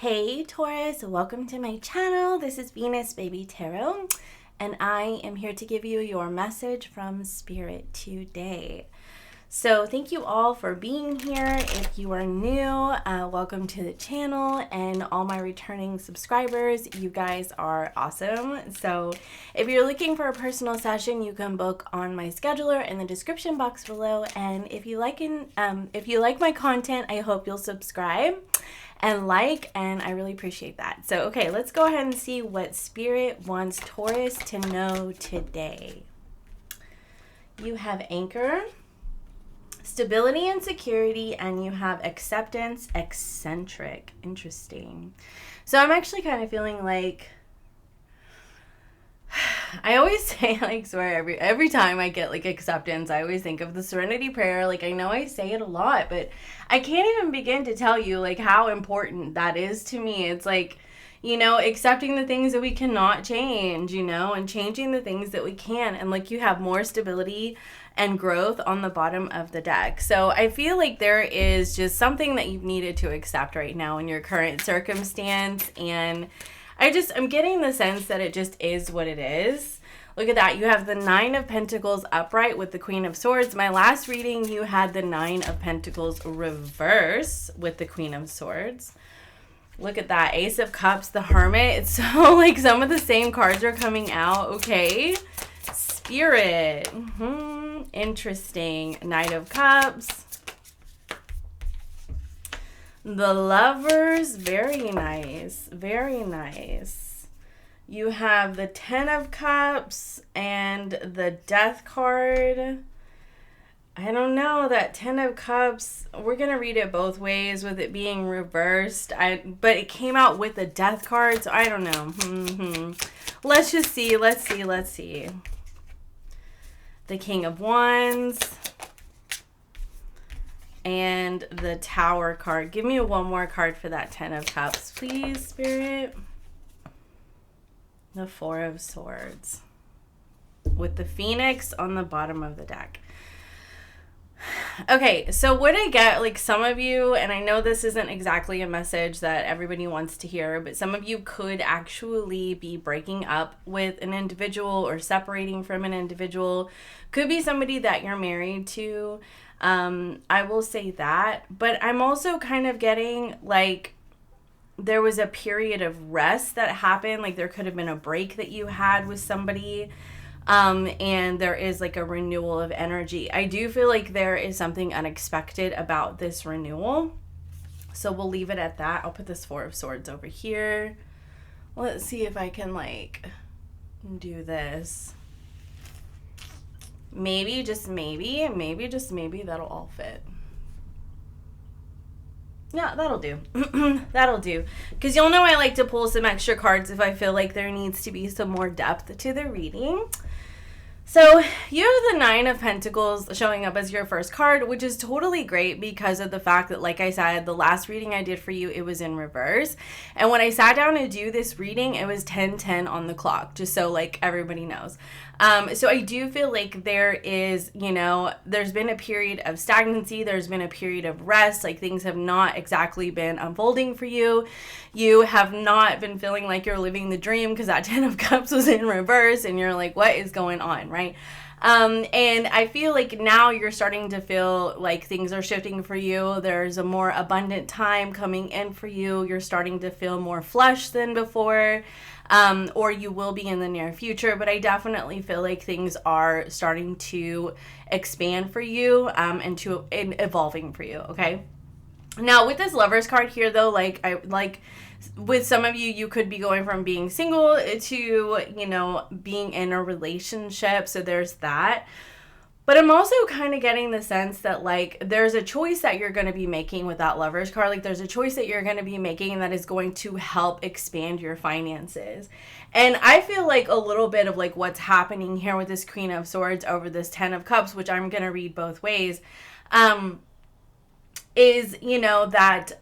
Hey Taurus, welcome to my channel. This is Venus Baby Tarot, and I am here to give you your message from Spirit today. So thank you all for being here. If you are new, welcome to the channel, and all my returning subscribers, you guys are awesome. So if you're looking for a personal session, you can book on my scheduler in the description box below. And if you like my content, I hope you'll subscribe and and I really appreciate that. So okay, let's go ahead and see what Spirit wants Taurus to know today. You have anchor, stability and security, and you have acceptance, eccentric. Interesting. So I'm actually kind of feeling like, I always say, like, swear every time I get like acceptance, I always think of the Serenity Prayer. Like, I know I say it a lot, but I can't even begin to tell you like how important that is to me. It's like, accepting the things that we cannot change, and changing the things that we can. And like, you have more stability and growth on the bottom of the deck. So I feel like there is just something that you've needed to accept right now in your current circumstance. And I'm getting the sense that it just is what it is. Look at that. You have the Nine of Pentacles upright with the Queen of Swords. My last reading, you had the Nine of Pentacles reverse with the Queen of Swords. Look at that. Ace of Cups, the Hermit. It's so like some of the same cards are coming out. Okay. Spirit. Interesting. Knight of Cups. The Lovers, very nice, very nice. You have the Ten of Cups and the Death card. I don't know, that Ten of Cups, we're going to read it both ways with it being reversed. But it came out with the Death card, so I don't know. Let's just see, let's see. The King of Wands. And the Tower card. Give me one more card for that Ten of Cups, please, Spirit. The Four of Swords. With the Phoenix on the bottom of the deck. Okay, so what I get, like some of you, and I know this isn't exactly a message that everybody wants to hear, but some of you could actually be breaking up with an individual or separating from an individual. Could be somebody that you're married to. I will say that, but I'm also kind of getting like there was a period of rest that happened. Like there could have been a break that you had with somebody. And there is like a renewal of energy. I do feel like there is something unexpected about this renewal. So we'll leave it at that. I'll put this Four of Swords over here. Let's see if I can like do this. Maybe, just maybe that'll all fit. Yeah, that'll do. That'll do. Because you'll know I like to pull some extra cards if I feel like there needs to be some more depth to the reading. So you have the Nine of Pentacles showing up as your first card, which is totally great because of the fact that, like I said, the last reading I did for you, it was in reverse. And when I sat down to do this reading, it was 10:10 on the clock, just so like everybody knows. So I do feel like there is, there's been a period of stagnancy. There's been a period of rest. Like things have not exactly been unfolding for you. You have not been feeling like you're living the dream because that Ten of Cups was in reverse and you're like, what is going on, right? And I feel like now you're starting to feel like things are shifting for you. There's a more abundant time coming in for you. You're starting to feel more flush than before. Or you will be in the near future, but I definitely feel like things are starting to expand for you, and evolving for you. Okay. Now with this Lovers card here though, with some of you, you could be going from being single to, being in a relationship. So there's that. But I'm also kind of getting the sense that, like, there's a choice that you're going to be making with that Lovers card. Like, there's a choice that you're going to be making that is going to help expand your finances. And I feel like a little bit of, like, what's happening here with this Queen of Swords over this Ten of Cups, which I'm going to read both ways, is, that,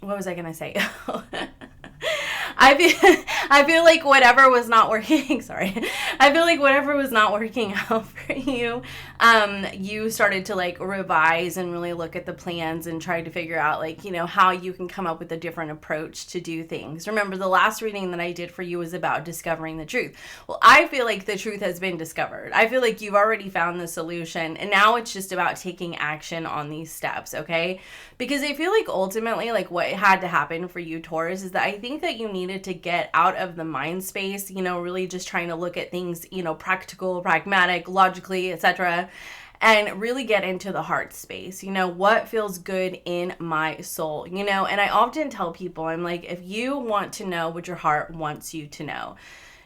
what was I going to say? I feel like whatever was not working, sorry. I feel like whatever was not working out for you, you started to like revise and really look at the plans and try to figure out like, you know, how you can come up with a different approach to do things. Remember, the last reading that I did for you was about discovering the truth. Well, I feel like the truth has been discovered. I feel like you've already found the solution, and now it's just about taking action on these steps, okay? Because I feel like ultimately, like what had to happen for you, Taurus, is that I think that you needed to get out of the mind space, you know, really just trying to look at things, you know, practical, pragmatic, logically, etc., and really get into the heart space. You know, what feels good in my soul, you know? And I often tell people, I'm like, if you want to know what your heart wants you to know,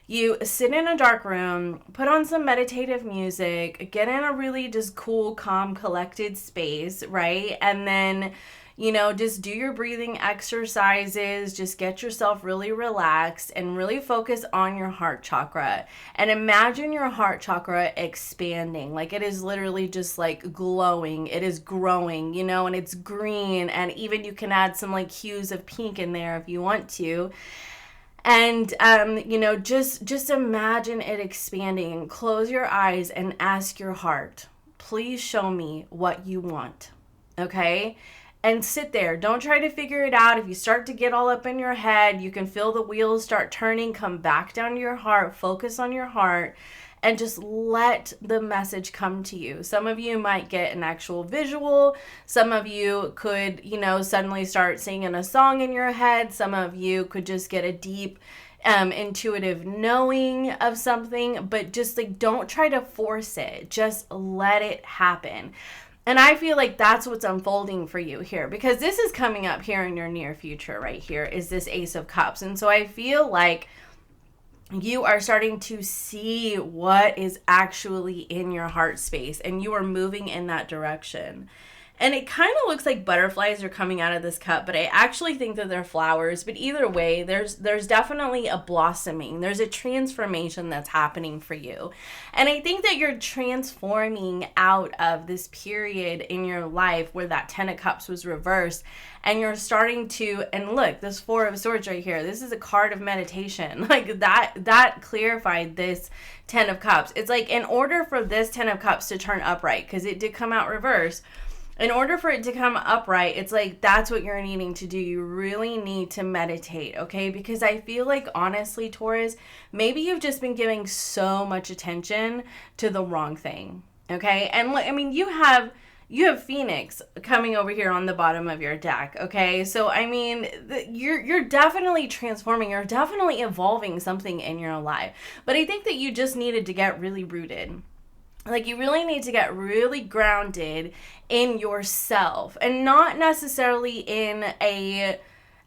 you sit in a dark room, put on some meditative music, get in a really just cool, calm, collected space, right? And then, you know, just do your breathing exercises, just get yourself really relaxed and really focus on your heart chakra. And imagine your heart chakra expanding, like it is literally just like glowing. It is growing, you know, and it's green, and even you can add some like hues of pink in there if you want to. And, you know, just imagine it expanding. Close your eyes and ask your heart, please show me what you want, okay? And sit there. Don't try to figure it out. If you start to get all up in your head, you can feel the wheels start turning. Come back down to your heart. Focus on your heart. And just let the message come to you. Some of you might get an actual visual. Some of you could, you know, suddenly start singing a song in your head. Some of you could just get a deep, intuitive knowing of something. But just like, don't try to force it. Just let it happen. And I feel like that's what's unfolding for you here, because this is coming up here in your near future right here is this Ace of Cups. And so I feel like you are starting to see what is actually in your heart space, and you are moving in that direction. And it kind of looks like butterflies are coming out of this cup, but I actually think that they're flowers. But either way, there's definitely a blossoming. There's a transformation that's happening for you. And I think that you're transforming out of this period in your life where that 10 of Cups was reversed. And you're starting to, and look, this 4 of Swords right here, this is a card of meditation. Like that clarified this 10 of Cups. It's like, in order for this 10 of Cups to turn upright, because it did come out reverse, in order for it to come upright, it's like, that's what you're needing to do. You really need to meditate, okay? Because I feel like, honestly, Taurus, maybe you've just been giving so much attention to the wrong thing, okay? And look, I mean, you have Phoenix coming over here on the bottom of your deck, okay? So, I mean, you're definitely transforming. You're definitely evolving something in your life. But I think that you just needed to get really rooted. Like, you really need to get really grounded in yourself, and not necessarily in an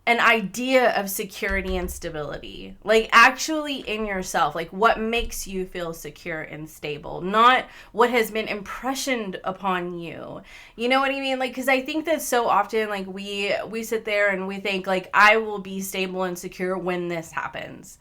idea of security and stability. Like, actually in yourself, like what makes you feel secure and stable, not what has been impressioned upon you. You know what I mean? Like, because I think that so often, like, we sit there and we think, like, I will be stable and secure when this happens.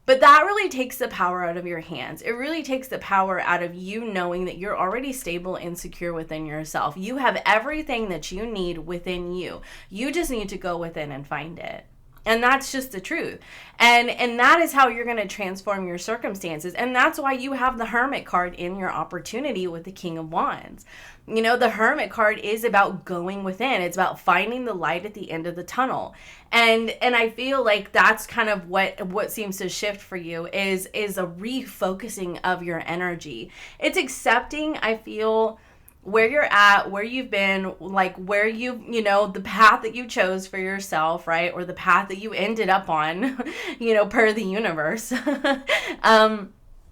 But that really takes the power out of your hands. It really takes the power out of you knowing that you're already stable and secure within yourself. You have everything that you need within you. You just need to go within and find it. And that's just the truth. And that is how you're going to transform your circumstances. And that's why you have the Hermit card in your opportunity with the King of Wands. You know, the Hermit card is about going within. It's about finding the light at the end of the tunnel. And I feel like that's kind of what seems to shift for you is a refocusing of your energy. It's accepting, I feel, where you're at, where you've been, like where you know, the path that you chose for yourself, right? Or the path that you ended up on, you know, per the universe.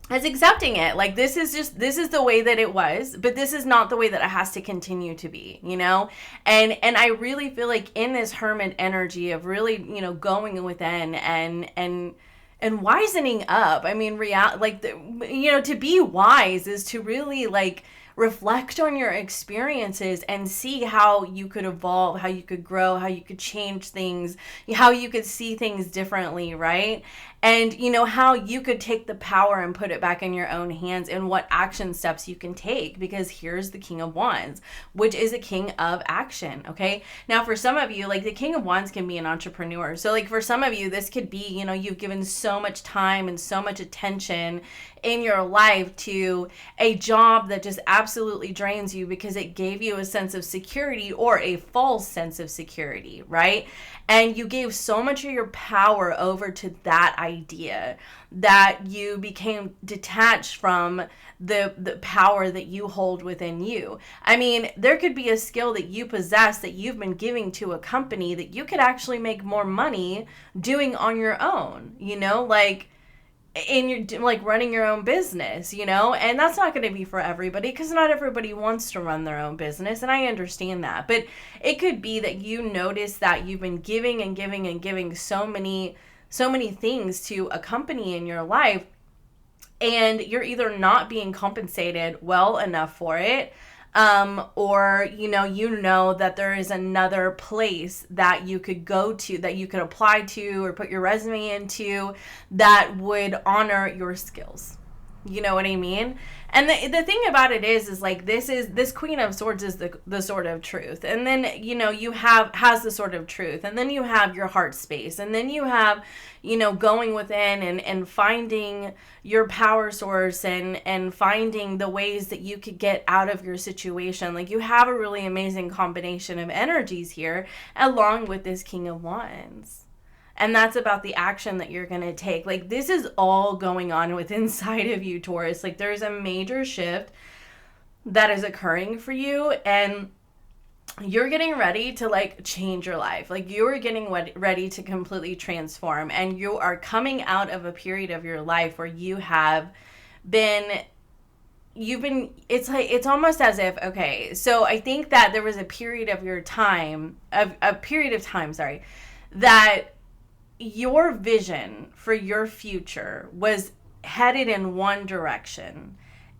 It's accepting it. Like, this is the way that it was, but this is not the way that it has to continue to be, you know? And I really feel like in this Hermit energy of really, you know, going within and wisening up. I mean, you know, to be wise is to really, like, reflect on your experiences and see how you could evolve, how you could grow, how you could change things, how you could see things differently, right? and you know how you could take the power and put it back in your own hands, and what action steps you can take, because here's the King of Wands, which is a king of action. Okay, now for some of you, like, the King of Wands can be an entrepreneur. So like for some of you, this could be, you know, you've given so much time and so much attention in your life to a job that just absolutely drains you because it gave you a sense of security, or a false sense of security, right? And you gave so much of your power over to that idea that you became detached from the power that you hold within you. I mean, there could be a skill that you possess that you've been giving to a company that you could actually make more money doing on your own, you know, like in your, like, running your own business, you know. And that's not going to be for everybody, because not everybody wants to run their own business, and I understand that. But it could be that you notice that you've been giving and giving and giving so many things to a company in your life, and you're either not being compensated well enough for it, or you know that there is another place that you could go to, that you could apply to or put your resume into, that would honor your skills. You know what I mean? And the thing about it is like, this Queen of Swords is the sword of truth. And then, you know, has the sword of truth. And then you have your heart space. And then you have, you know, going within and finding your power source and finding the ways that you could get out of your situation. Like, you have a really amazing combination of energies here, along with this King of Wands. And that's about the action that you're going to take. Like, this is all going on with inside of you, Taurus. Like, there's a major shift that is occurring for you, and you're getting ready to, like, change your life. Like, you're getting ready to completely transform, and you are coming out of a period of your life where you have been, it's almost as if, okay, so I think that there was a period of time, that your vision for your future was headed in one direction,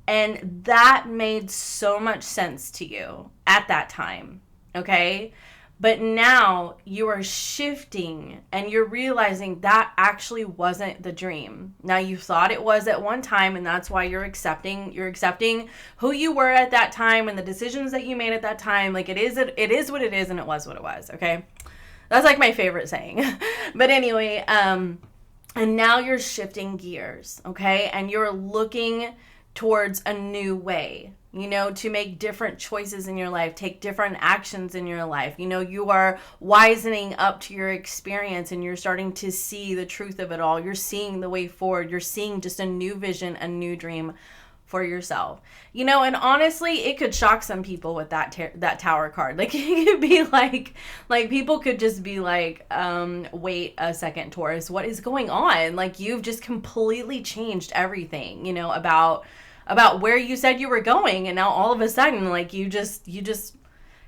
and that made so much sense to you at that time, okay? But now you are shifting, and you're realizing that actually wasn't the dream. Now, you thought it was at one time, and that's why you're accepting who you were at that time and the decisions that you made at that time. Like, it is what it is, and it was what it was, okay? That's like my favorite saying. But anyway, and now you're shifting gears, okay? And you're looking towards a new way, you know, to make different choices in your life, take different actions in your life. You know, you are wisening up to your experience, and you're starting to see the truth of it all. You're seeing the way forward. You're seeing just a new vision, a new dream for yourself, you know. And honestly, it could shock some people with that Tower card. Like, it could be like people could just be like, wait a second, Taurus, what is going on? Like, you've just completely changed everything, you know, about where you said you were going, and now all of a sudden, like, you just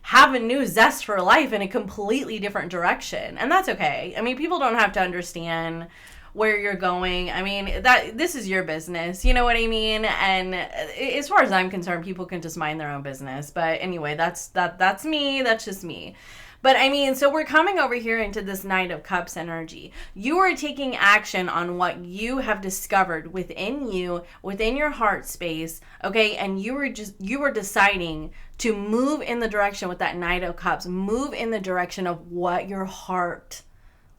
have a new zest for life in a completely different direction. And that's okay. I mean, people don't have to understand where you're going. I mean, this is your business, you know what I mean? And as far as I'm concerned, people can just mind their own business. But anyway, that's me. That's just me. But I mean, so we're coming over here into this Knight of Cups energy. You are taking action on what you have discovered within you, within your heart space, okay? And you were deciding to move in the direction with that Knight of Cups, move in the direction of what your heart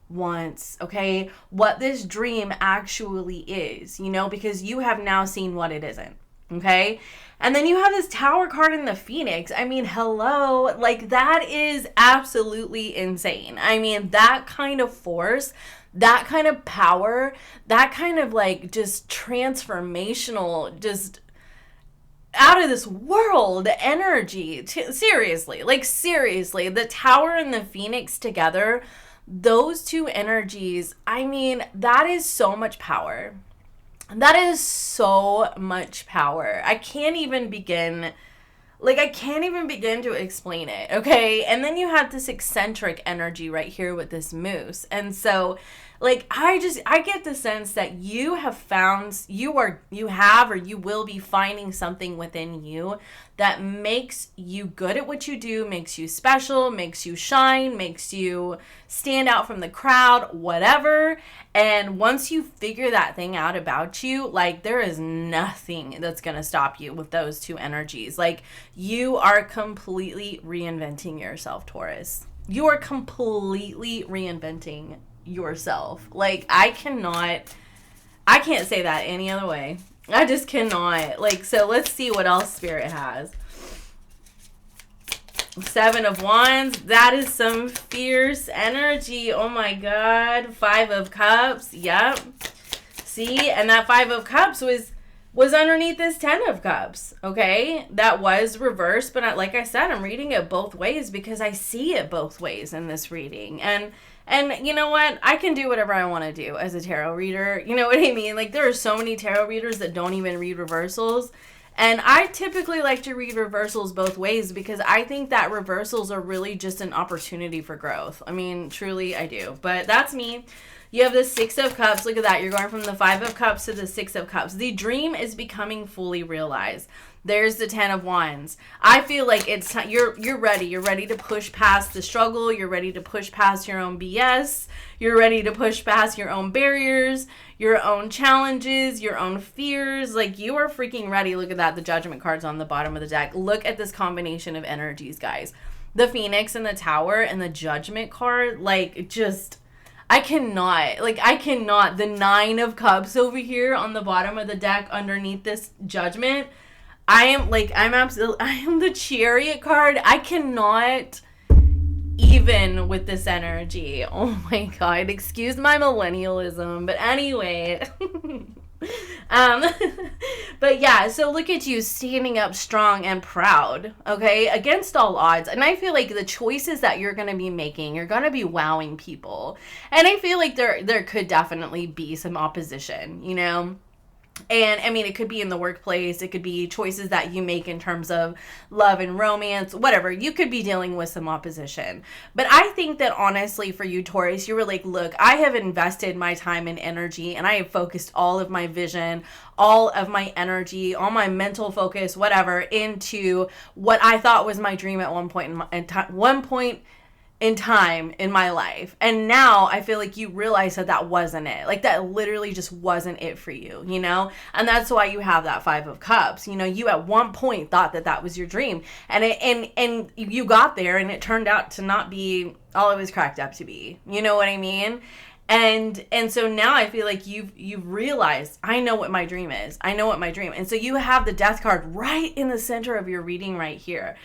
wants, okay? What this dream actually is, you know, because you have now seen what it isn't, okay? And then you have this Tower card in the Phoenix. I mean, hello, like, that is absolutely insane. I mean, that kind of force, that kind of power, that kind of, like, just transformational, just out of this world energy. Seriously, the Tower and the Phoenix together, those two energies, I mean, that is so much power. That is so much power. I can't even begin to explain it, okay? And then you have this eccentric energy right here with this moose. And so, Like, I get the sense that you have found, you have, or you will be finding something within you that makes you good at what you do, makes you special, makes you shine, makes you stand out from the crowd, whatever. And once you figure that thing out about you, like, there is nothing that's going to stop you with those two energies. Like, you are completely reinventing yourself, Taurus. You are completely reinventing yourself. Like, I can't say that any other way. I just cannot. Like, so let's see what else Spirit has. 7 of Wands. That is some fierce energy. Oh my God. 5 of Cups. Yep. See? And that 5 of Cups was underneath this 10 of Cups. Okay? That was reversed. But like I said, I'm reading it both ways because I see it both ways in this reading. And you know what? I can do whatever I want to do as a tarot reader. You know what I mean? Like, there are so many tarot readers that don't even read reversals. And I typically like to read reversals both ways because I think that reversals are really just an opportunity for growth. I mean, truly, I do. But that's me. You have the 6 of Cups. Look at that. You're going from the 5 of Cups to the 6 of Cups. The dream is becoming fully realized. There's the 10 of Wands. I feel like it's time. You're ready. You're ready to push past the struggle. You're ready to push past your own BS. You're ready to push past your own barriers, your own challenges, your own fears. Like, you are freaking ready. Look at that. The Judgment card's on the bottom of the deck. Look at this combination of energies, guys. The Phoenix and the Tower and the Judgment card. Like, just... I cannot. The 9 of Cups over here on the bottom of the deck underneath this Judgment. I am the Chariot card. I cannot even with this energy. Oh my God. Excuse my millennialism. But anyway. But yeah, so look at you standing up strong and proud, okay, against all odds. And I feel like the choices that you're going to be making, you're going to be wowing people. And I feel like there could definitely be some opposition, you know? And I mean, it could be in the workplace. It could be choices that you make in terms of love and romance, whatever. You could be dealing with some opposition. But I think that honestly for you, Taurus, you were like, look, I have invested my time and energy and I have focused all of my vision, all of my energy, all my mental focus, whatever, into what I thought was my dream at one point in time in my life. And now I feel like you realize that wasn't it. Like, that literally just wasn't it for you, you know? And that's why you have that 5 of Cups. You know, you at one point thought that was your dream. And you got there and it turned out to not be all it was cracked up to be. You know what I mean? And so now I feel like you've realized, I know what my dream is. I know what my dream. And so you have the Death card right in the center of your reading right here.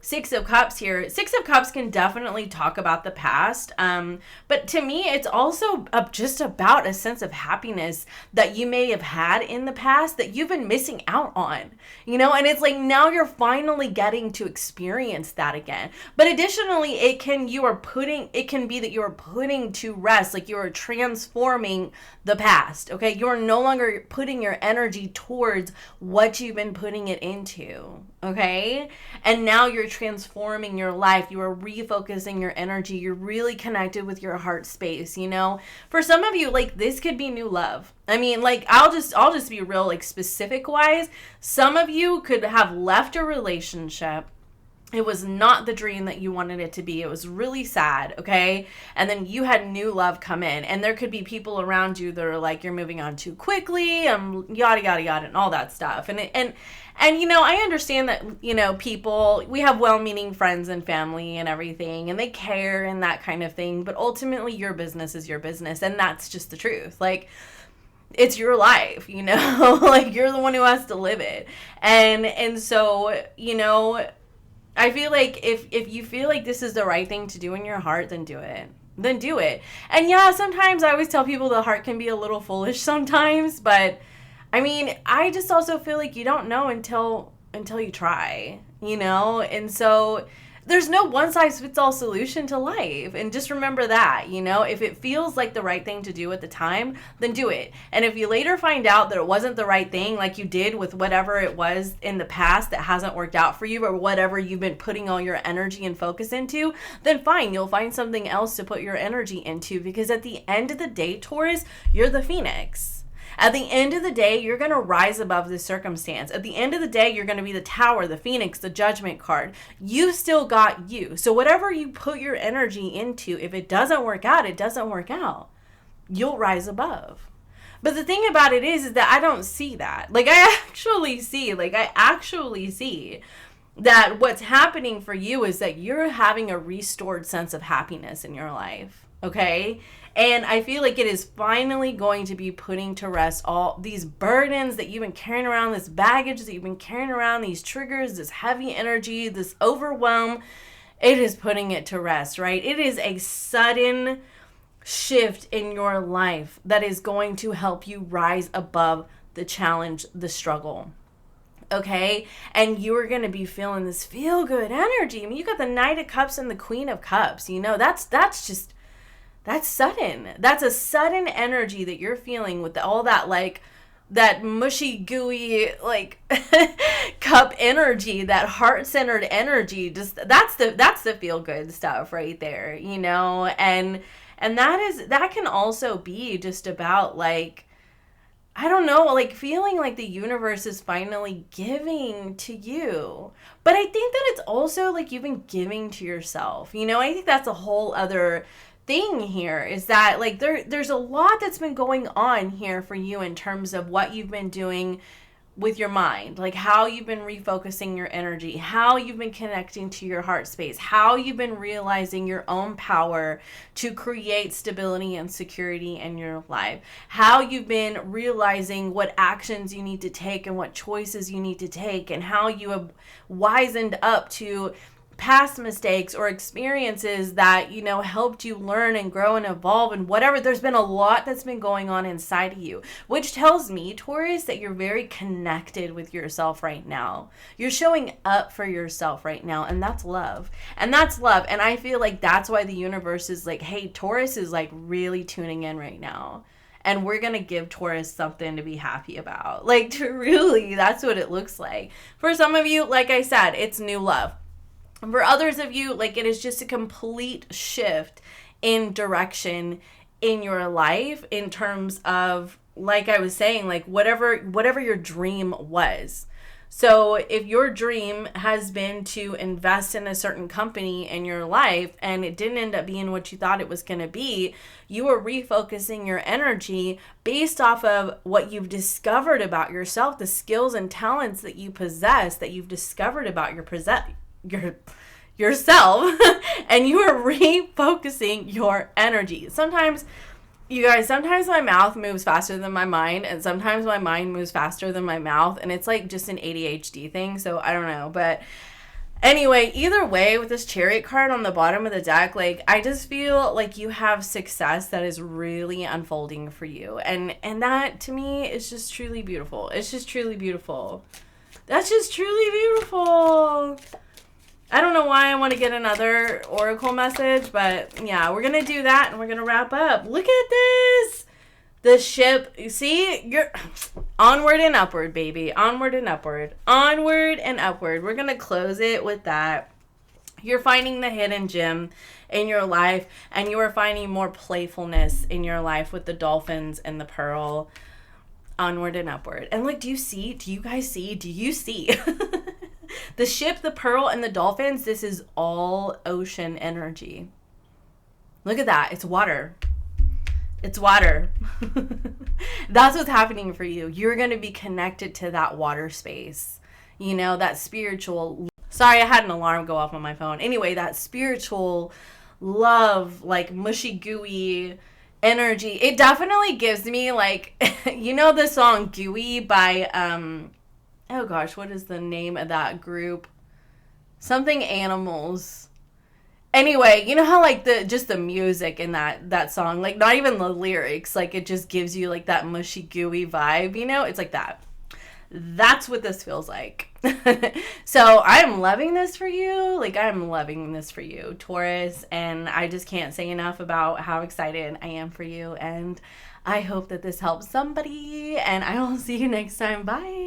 6 of Cups here. 6 of Cups can definitely talk about the past. But to me, it's also just about a sense of happiness that you may have had in the past that you've been missing out on, you know? And it's like, now you're finally getting to experience that again. But additionally, it can be that you are putting to rest, like you are transforming the past, okay? You're no longer putting your energy towards what you've been putting it into, okay? And now you're transforming your life. You are refocusing your energy. You're really connected with your heart space, you know? For some of you, like, this could be new love. I mean, like, I'll just be real, like, specific wise. Some of you could have left a relationship. It was not the dream that you wanted it to be. It was really sad, okay? And then you had new love come in. And there could be people around you that are like, you're moving on too quickly, yada, yada, yada, and all that stuff. And you know, I understand that, you know, people, we have well-meaning friends and family and everything, and they care and that kind of thing. But ultimately, your business is your business. And that's just the truth. Like, it's your life, you know? Like, you're the one who has to live it. And so, you know, I feel like if you feel like this is the right thing to do in your heart, then do it. Then do it. And yeah, sometimes I always tell people the heart can be a little foolish sometimes, but I mean, I just also feel like you don't know until you try, you know? And so there's no one size fits all solution to life. And just remember that, you know, if it feels like the right thing to do at the time, then do it. And if you later find out that it wasn't the right thing, like you did with whatever it was in the past that hasn't worked out for you, or whatever you've been putting all your energy and focus into, then fine, you'll find something else to put your energy into. Because at the end of the day, Taurus, you're the phoenix. At the end of the day, you're going to rise above this circumstance. At the end of the day, you're going to be the Tower, the Phoenix, the Judgment card. You still got you. So whatever you put your energy into, if it doesn't work out, it doesn't work out. You'll rise above. But the thing about it is that I don't see that. Like, I actually see that what's happening for you is that you're having a restored sense of happiness in your life. Okay? And I feel like it is finally going to be putting to rest all these burdens that you've been carrying around, this baggage that you've been carrying around, these triggers, this heavy energy, this overwhelm. It is putting it to rest, right? It is a sudden shift in your life that is going to help you rise above the challenge, the struggle. Okay? And you're going to be feeling this feel-good energy. I mean, you got the Knight of Cups and the Queen of Cups. You know, that's sudden. That's a sudden energy that you're feeling with all that, like, that mushy, gooey, like, cup energy, that heart-centered energy. Just that's the feel-good stuff right there, you know? And that can also be just about, like, I don't know, like, feeling like the universe is finally giving to you. But I think that it's also like you've been giving to yourself. You know, I think that's a whole other thing here, is that, like, there's a lot that's been going on here for you in terms of what you've been doing with your mind, like how you've been refocusing your energy, how you've been connecting to your heart space, how you've been realizing your own power to create stability and security in your life, how you've been realizing what actions you need to take and what choices you need to take, and how you have wisened up to past mistakes or experiences that, you know, helped you learn and grow and evolve and whatever. There's been a lot that's been going on inside of you, which tells me, Taurus, that you're very connected with yourself right now. You're showing up for yourself right now, and that's love. And that's love. And I feel like that's why the universe is like, hey, Taurus is like really tuning in right now. And we're going to give Taurus something to be happy about. Like, truly, that's what it looks like. For some of you, like I said, it's new love. For others of you, like, it is just a complete shift in direction in your life in terms of, like I was saying, like, whatever your dream was. So if your dream has been to invest in a certain company in your life and it didn't end up being what you thought it was going to be, you are refocusing your energy based off of what you've discovered about yourself, the skills and talents that you possess, that you've discovered about yourself, and you are refocusing your energy. Sometimes, you guys, sometimes my mouth moves faster than my mind, and sometimes my mind moves faster than my mouth, and it's like just an ADHD thing, so I don't know. But anyway, either way, with this Chariot card on the bottom of the deck, like, I just feel like you have success that is really unfolding for you, and that to me is just truly beautiful. It's just truly beautiful. That's just truly beautiful. I don't know why I want to get another oracle message, but yeah, we're going to do that and we're going to wrap up. Look at this. The ship, you see, you're onward and upward, baby. Onward and upward. Onward and upward. We're going to close it with that. You're finding the hidden gem in your life, and you are finding more playfulness in your life with the dolphins and the pearl. Onward and upward. And like, do you see? Do you guys see? Do you see? The ship, the pearl, and the dolphins, this is all ocean energy. Look at that. It's water. It's water. That's what's happening for you. You're going to be connected to that water space. You know, that spiritual... Sorry, I had an alarm go off on my phone. Anyway, that spiritual love, like mushy, gooey energy. It definitely gives me, like, you know the song Gooey by... oh gosh, what is the name of that group? Something Animals. Anyway, you know how like the music in that song, like not even the lyrics, like it just gives you like that mushy gooey vibe, you know? It's like that. That's what this feels like. So I'm loving this for you. Like, I'm loving this for you, Taurus. And I just can't say enough about how excited I am for you. And I hope that this helps somebody. And I will see you next time. Bye.